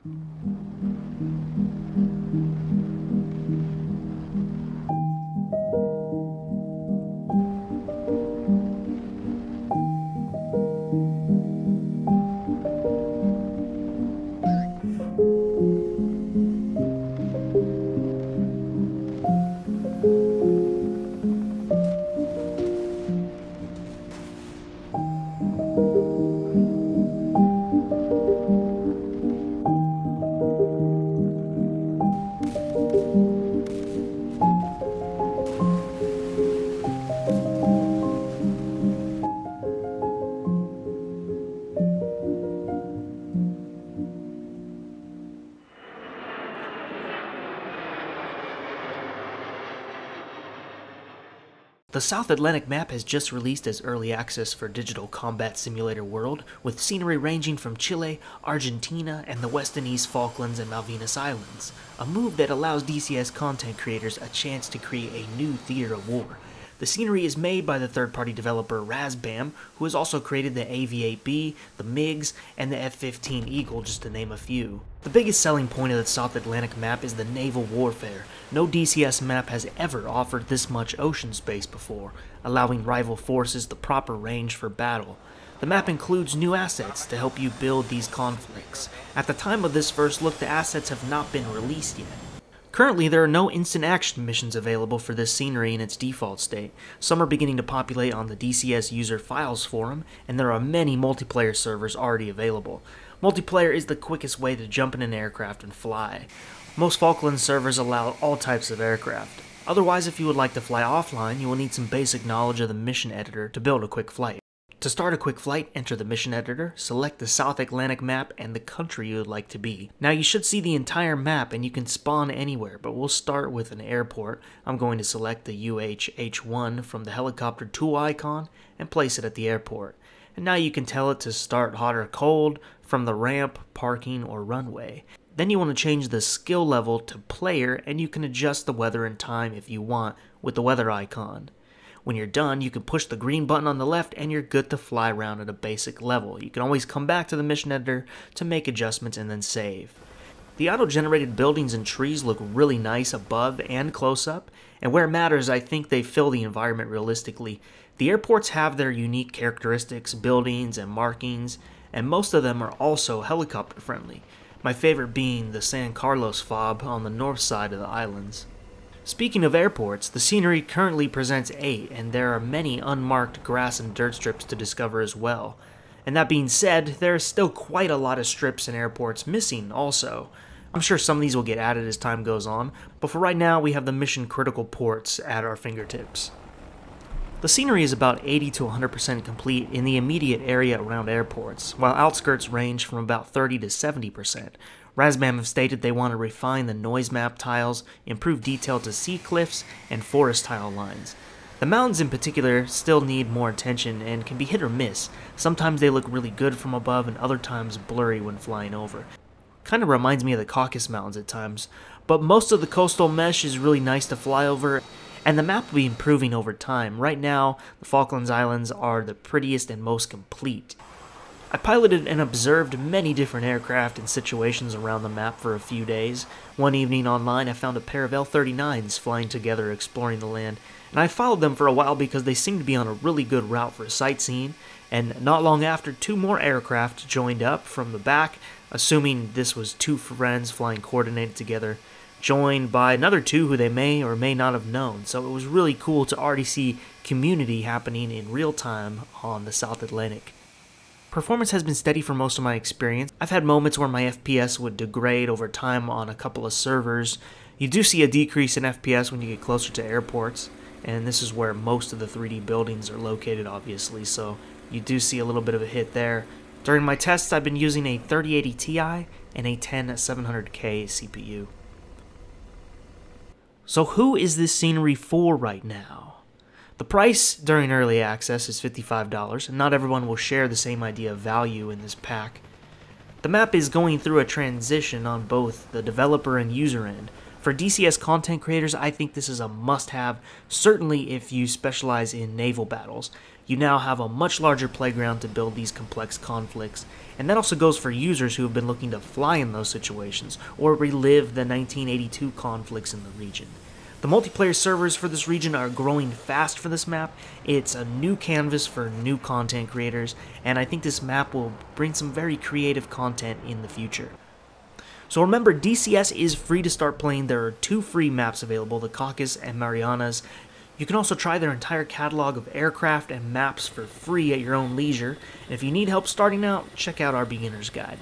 The South Atlantic map has just released as early access for Digital Combat Simulator World, with scenery ranging from Chile, Argentina, and the West and East Falklands and Malvinas Islands, a move that allows DCS content creators a chance to create a new theater of war. The scenery is made by the third-party developer Razbam, who has also created the AV-8B, the MiGs, and the F-15 Eagle, just to name a few. The biggest selling point of the South Atlantic map is the Naval Warfare. No DCS map has ever offered this much ocean space before, allowing rival forces the proper range for battle. The map includes new assets to help you build these conflicts. At the time of this first look, the assets have not been released yet. Currently, there are no instant action missions available for this scenery in its default state. Some are beginning to populate on the DCS user files forum, and there are many multiplayer servers already available. Multiplayer is the quickest way to jump in an aircraft and fly. Most Falklands servers allow all types of aircraft. Otherwise, if you would like to fly offline, you will need some basic knowledge of the mission editor to build a quick flight. To start a quick flight, enter the mission editor, select the South Atlantic map and the country you would like to be. Now you should see the entire map and you can spawn anywhere, but we'll start with an airport. I'm going to select the UH-H1 from the helicopter tool icon and place it at the airport. And now you can tell it to start hot or cold from the ramp, parking, or runway. Then you want to change the skill level to player, and you can adjust the weather and time if you want with the weather icon. When you're done, you can push the green button on the left and you're good to fly around at a basic level. You can always come back to the mission editor to make adjustments and then save. The auto-generated buildings and trees look really nice above and close up, and where it matters, I think they fill the environment realistically. The airports have their unique characteristics, buildings, and markings, and most of them are also helicopter friendly. My favorite being the San Carlos FOB on the north side of the islands. Speaking of airports, the scenery currently presents 8, and there are many unmarked grass and dirt strips to discover as well. And that being said, there is still quite a lot of strips and airports missing also. I'm sure some of these will get added as time goes on, but for right now we have the mission critical ports at our fingertips. The scenery is about 80 to 100% complete in the immediate area around airports, while outskirts range from about 30 to 70%. Razbam have stated they want to refine the noise map tiles, improve detail to sea cliffs, and forest tile lines. The mountains in particular still need more attention and can be hit or miss. Sometimes they look really good from above and other times blurry when flying over. Kind of reminds me of the Caucasus Mountains at times, but most of the coastal mesh is really nice to fly over, and the map will be improving over time. Right now, the Falklands Islands are the prettiest and most complete. I piloted and observed many different aircraft and situations around the map for a few days. One evening online I found a pair of L-39s flying together exploring the land, and I followed them for a while because they seemed to be on a really good route for sightseeing, and not long after 2 more aircraft joined up from the back, assuming this was 2 friends flying coordinated together, joined by another 2 who they may or may not have known. So it was really cool to already see community happening in real time on the South Atlantic. Performance has been steady for most of my experience. I've had moments where my FPS would degrade over time on a couple of servers. You do see a decrease in FPS when you get closer to airports, and this is where most of the 3D buildings are located obviously, so you do see a little bit of a hit there. During my tests I've been using a 3080 Ti and a 10700K CPU. So who is this scenery for right now? The price during early access is $55, and not everyone will share the same idea of value in this pack. The map is going through a transition on both the developer and user end. For DCS content creators, I think this is a must-have, certainly if you specialize in naval battles. you now have a much larger playground to build these complex conflicts, and that also goes for users who have been looking to fly in those situations, or relive the 1982 conflicts in the region. The multiplayer servers for this region are growing fast for this map. It's a new canvas for new content creators, and I think this map will bring some very creative content in the future. So remember, DCS is free to start playing. There are 2 free maps available, the Caucasus and Marianas. You can also try their entire catalog of aircraft and maps for free at your own leisure. And if you need help starting out, check out our beginner's guide.